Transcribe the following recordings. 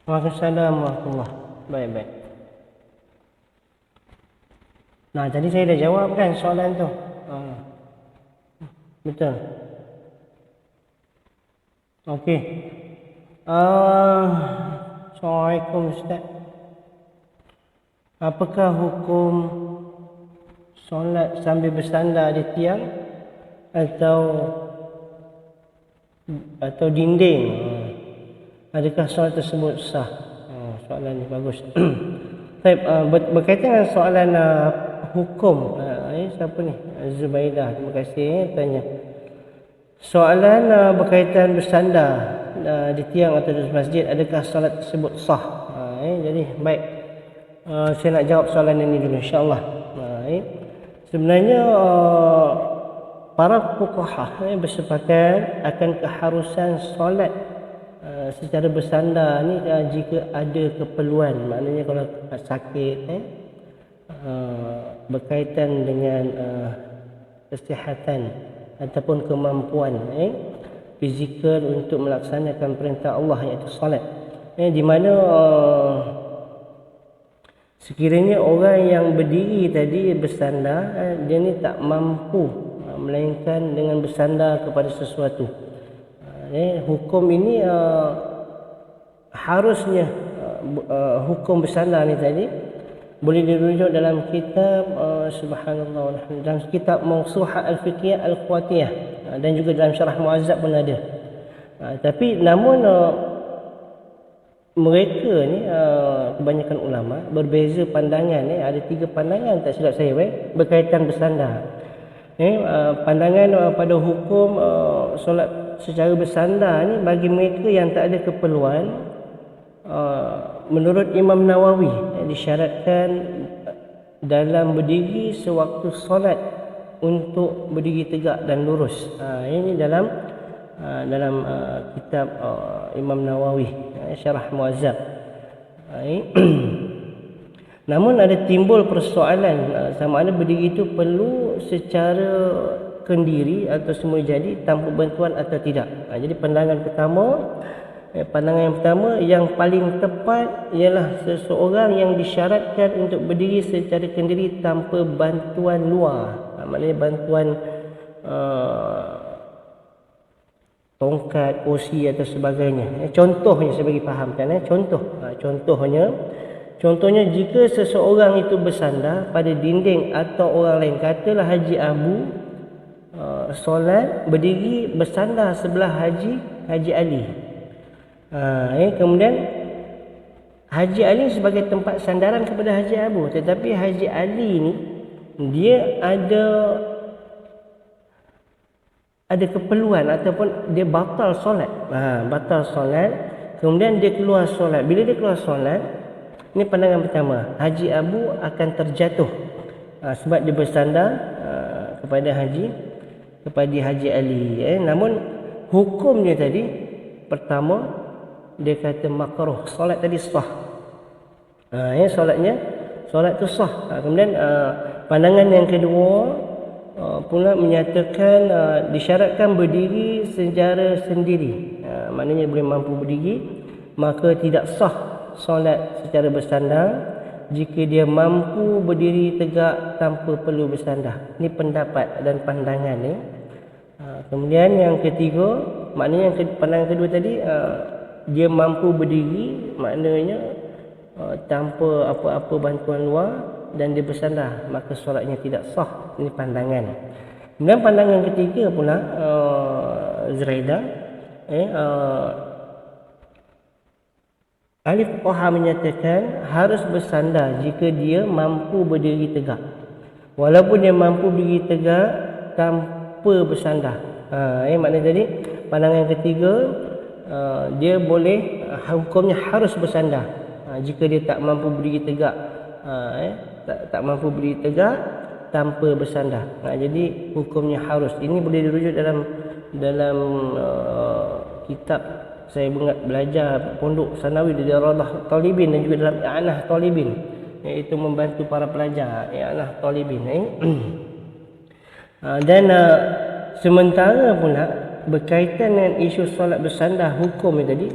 Waalaikumsalam warahmatullahi. Baik, baik. Nah, tadi saya dah jawab kan soalan tu. Betul. Okey. Assalamualaikum Ustaz. Apakah hukum solat sambil bersandar di tiang atau dinding? Adakah solat tersebut sah? Soalan ni bagus. Baik, berkaitan dengan soalan hukum, siapa ni? Zubaidah, terima kasih tanya. Soalan berkaitan bersandar di tiang atau di masjid, adakah solat tersebut sah? Jadi baik, saya nak jawab soalan ini dulu insya-Allah. Sebenarnya para fuqaha bersepakat akan keharusan solat secara bersandar ni jika ada keperluan. Maknanya kalau sakit berkaitan dengan kesihatan ataupun kemampuan fizikal untuk melaksanakan perintah Allah iaitu solat, di mana sekiranya orang yang berdiri tadi bersandar, dia ni tak mampu melainkan dengan bersandar kepada sesuatu. Hukum ini harusnya hukum bersandar ni tadi boleh dirujuk dalam kitab subhanallah, dalam kitab Mawsu'ah Al-Fiqhiyah Al-Quwatiyah, dan juga dalam Syarah Mu'azzab pun ada. Tapi namun mereka ni kebanyakan ulama berbeza pandangan. Ada 3 pandangan tak silap saya berkaitan bersandar. Pandangan pada hukum solat secara bersandar ni bagi mereka yang tak ada keperluan, menurut Imam Nawawi disyaratkan dalam berdiri sewaktu solat untuk berdiri tegak dan lurus. Ini dalam kitab Imam Nawawi, Syarah Mu'azzab. Namun ada timbul persoalan sama ada berdiri itu perlu secara kendiri atau semua jadi tanpa bantuan atau tidak. Jadi pandangan yang pertama yang paling tepat ialah seseorang yang disyaratkan untuk berdiri secara kendiri tanpa bantuan luar. Maknanya bantuan tongkat, kursi atau sebagainya. Contohnya saya bagi fahamkan. Contohnya jika seseorang itu bersandar pada dinding atau orang lain, katalah Haji Abu solat berdiri bersandar sebelah Haji Ali. Kemudian Haji Ali sebagai tempat sandaran kepada Haji Abu, tetapi Haji Ali ni dia ada keperluan ataupun dia batal solat. Kemudian dia keluar solat. Bila dia keluar solat, ini pandangan pertama, Haji Abu akan terjatuh sebab dia bersandar kepada Haji Ali. Namun hukumnya tadi pertama dia kata makruh, solat tadi sah. Solat tu sah. Kemudian pandangan yang kedua pula menyatakan disyaratkan berdiri secara sendiri. Maknanya boleh mampu berdiri, maka tidak sah solat secara bersandar jika dia mampu berdiri tegak tanpa perlu bersandar. Ini pendapat dan pandangan ni. Kemudian yang ketiga, maknanya pandangan kedua tadi dia mampu berdiri, maknanya tanpa apa-apa bantuan luar dan dia bersandar, maka solatnya tidak sah. Ini pandangan. Kemudian pandangan ketiga pula Zuraida, ahli fuqaha menyatakan harus bersandar jika dia mampu berdiri tegak. Walaupun dia mampu berdiri tegak tanpa bersandar. Maknanya tadi pandangan ketiga dia boleh hukumnya harus bersandar. Jika dia tak mampu berdiri tegak, tak mampu berdiri tegak tanpa bersandar. Jadi hukumnya harus. Ini boleh dirujuk dalam kitab saya belajar pondok sanawi di Radah Talibin dan juga dalam I'anah Talibin, iaitu membantu para pelajar I'anah Talibin. Dan sementara pula berkaitan dengan isu solat bersandar hukum tadi,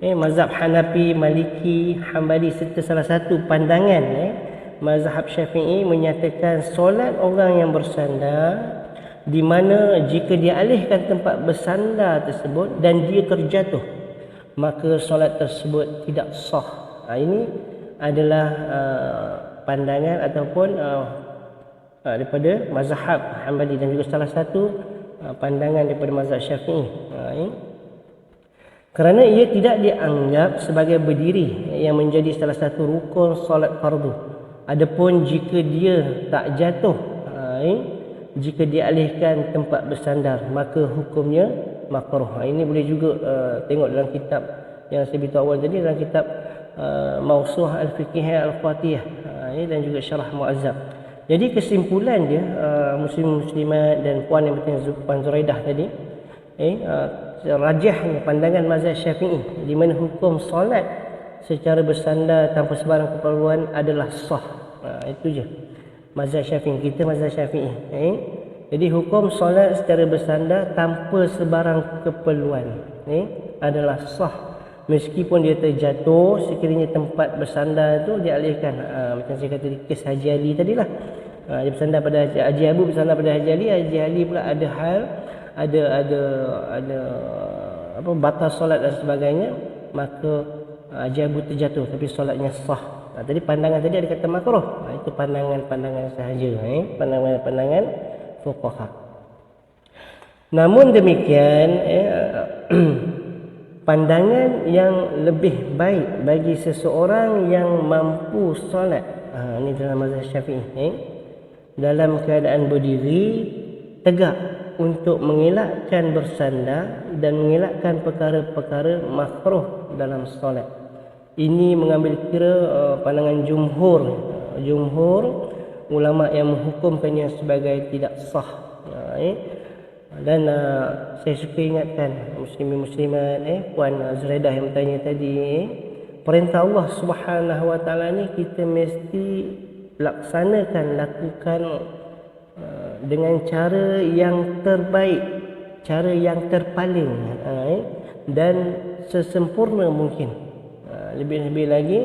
mazhab Hanafi, Maliki, Hambali serta salah satu pandangan mazhab Syafi'i menyatakan solat orang yang bersandar di mana jika dia alihkan tempat bersandar tersebut dan dia terjatuh, maka solat tersebut tidak sah. Ini adalah pandangan ataupun daripada mazhab Hambali dan juga salah satu pandangan daripada mazhab Syafi'i. Kerana ia tidak dianggap sebagai berdiri yang menjadi salah satu rukun solat fardu. Adapun jika dia tak jatuh, jika dia alihkan tempat bersandar, maka hukumnya makruh. Ini boleh juga tengok dalam kitab yang saya beritahu awal tadi, dalam kitab Mawsu'ah Al-Fiqhiyah Al-Fatihah dan juga Syarah Mu'azzab. Jadi kesimpulan dia, muslim-muslimat dan puan yang bertanya Puan Zuraidah tadi, rajahnya pandangan mazhab Syafi'i di mana hukum solat secara bersandar tanpa sebarang keperluan adalah sah. Itu je mazhab Syafi'i. Kita mazhab Syafi'i. Jadi hukum solat secara bersandar tanpa sebarang keperluan adalah sah. Meskipun dia terjatuh, sekiranya tempat bersandar tu dialihkan. Macam saya kata di kes Haji Ali tadilah. Dia bersandar pada Haji Abu, bersandar pada Haji Ali. Haji Ali pula ada hal, ada apa, batal solat dan sebagainya, maka Haji Abu terjatuh tapi solatnya sah. Tadi pandangan tadi ada kata makruh. Itu pandangan-pandangan sahaja, pandangan-pandangan fuqaha. Namun demikian, pandangan yang lebih baik bagi seseorang yang mampu solat, ini dalam mazhab Syafi'i, dalam keadaan berdiri tegak untuk mengelakkan bersandar dan mengelakkan perkara-perkara makruh dalam solat. Ini mengambil kira pandangan jumhur ulama yang menghukumkannya sebagai tidak sah. Dan saya suka ingatkan muslimin-muslimat, Puan Zuraidah yang bertanya tadi, perintah Allah Subhanahu Wa Taala ni kita mesti lakukan dengan cara yang terbaik, cara yang terpaling dan sesempurna mungkin. Lebih-lebih lagi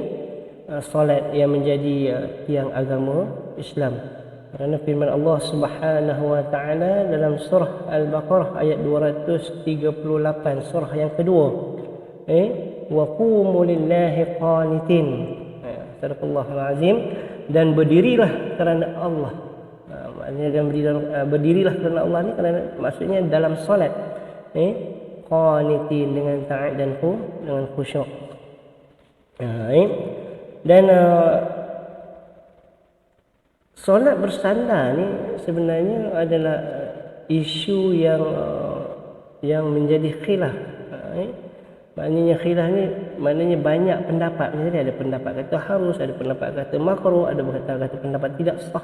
solat yang menjadi tiang agama Islam. Kerana firman Allah Subhanahu Wa Taala dalam surah Al-Baqarah ayat 238, surah yang kedua, wa qumu lillahi qanitin. Sadaqallahul azim. Dan berdirilah kerana Allah. Maknanya dan berdirilah kerana Allah ni kerana maksudnya dalam solat, qanitin dengan taat dan dengan khusyuk. Dan solat bersandar ni sebenarnya adalah isu yang menjadi khilaf. Maknanya khilaf ni maknanya banyak pendapat. Jadi ada pendapat kata harus, ada pendapat kata makruh, ada kata pendapat tidak sah.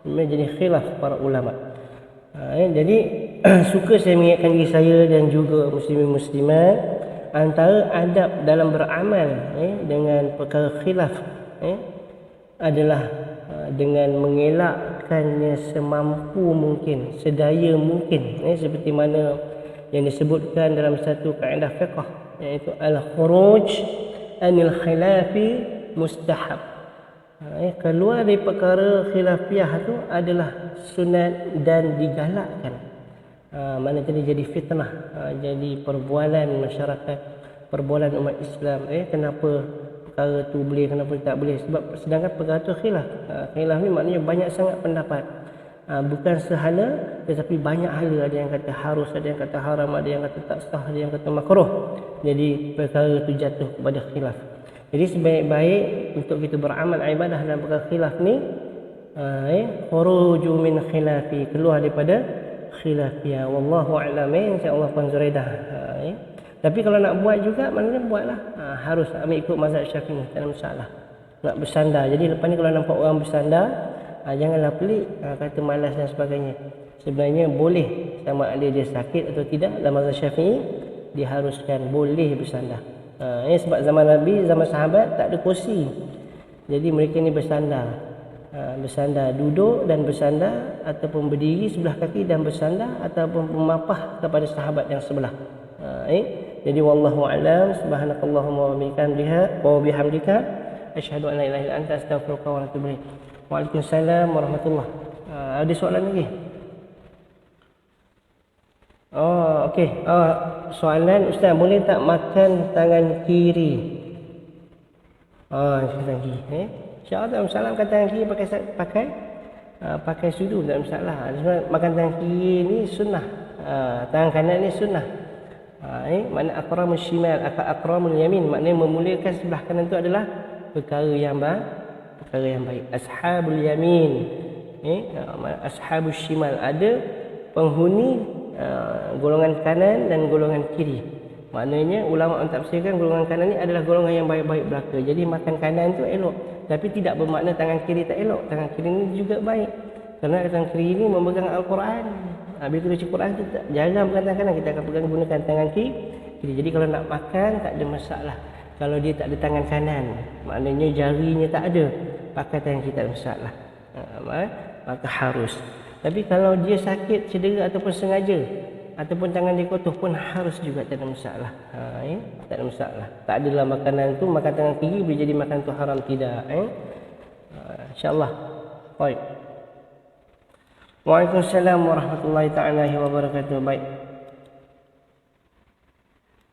Menjadi khilaf para ulama. Jadi suka saya mengingatkan diri saya dan juga muslimin-muslimat, antara adab dalam beramal dengan perkara khilaf adalah dengan mengelakkannya semampu mungkin, sedaya mungkin, seperti mana yang disebutkan dalam satu kaedah fiqh, iaitu al-khuruj anil khilafi mustahab. Keluar dari perkara khilafiyah tu adalah sunat dan digalakkan. Mana tadi jadi fitnah, jadi perbualan masyarakat, perbualan umat Islam. Kenapa perkara tu boleh, kenapa tak boleh? Sebab sedangkan perkara tu khilaf. Khilaf ni maknanya banyak sangat pendapat. Bukan sehala, tetapi banyak hala. Ada yang kata harus, ada yang kata haram, ada yang kata tak sah, ada yang kata makruh. Jadi perkara tu jatuh kepada khilaf. Jadi sebaik-baik untuk kita beramal ibadah dalam perkara khilaf ni, khuruju min khilafi, keluar daripada khilafiyah. Wallahu a'lam. Insya-Allah Puan Zuraidah. Tapi kalau nak buat juga, maknanya buatlah. Harus ambil ikut mazhab Syafi'i, tak ada masalah. Nak bersandar. Jadi lepas ni kalau nampak orang bersandar, janganlah pelik, kata malas dan sebagainya. Sebenarnya boleh, sama ada dia sakit atau tidak. Dalam mazhab Syafi'i diharuskan boleh bersandar. Sebab zaman Nabi, zaman sahabat tak ada kursi. Jadi mereka ni bersandar. Bersandar, duduk dan bersandar, ataupun berdiri sebelah kaki dan bersandar, ataupun memapah kepada sahabat yang sebelah. Jadi wallahu alam, subhanakallahumma wa bihamdika asyhadu an la ilaha illa anta astaghfiruka wa atubu ilaik. Waalaikumsalam warahmatullahi. Ada soalan lagi? Oh, okey. Soalan Ustaz, boleh tak makan tangan kiri? Tangan kiri. InsyaAllah tak masalah makan tangan kiri pakai sudu, tak masalah. Makan tangan kiri ni sunnah. Tangan kanan ni sunnah. Makna aqramul shimal, aqramul yamin, maknanya memuliakan sebelah kanan tu adalah perkara yang baik. Ashabul yamin, ashabul shimal, ada penghuni golongan kanan dan golongan kiri. Maknanya ulama mentafsirkan golongan kanan ni adalah golongan yang baik-baik belaka. Jadi makan kanan tu elok, tapi tidak bermakna tangan kiri tak elok. Tangan kiri ni juga baik, kerana tangan kiri ni memegang Al-Quran. Bila kita baca Quran, kita jarang pegang tangan kanan, kita akan gunakan tangan kiri. Jadi kalau nak makan tak ada masalah. Kalau dia tak ada tangan kanan, maknanya jarinya tak ada, pakai tangan kiri tak ada masalah. Maka harus. Tapi kalau dia sakit, cedera ataupun sengaja, ataupun tangan dia kotor pun harus juga, tak ada masalah. Tak ada masalah. Tak adalah makanan tu, makan tangan kiri boleh jadi makan tu haram, tidak. InsyaAllah. Baik. Waalaikumsalam warahmatullahi taala wabarakatuh. Baik.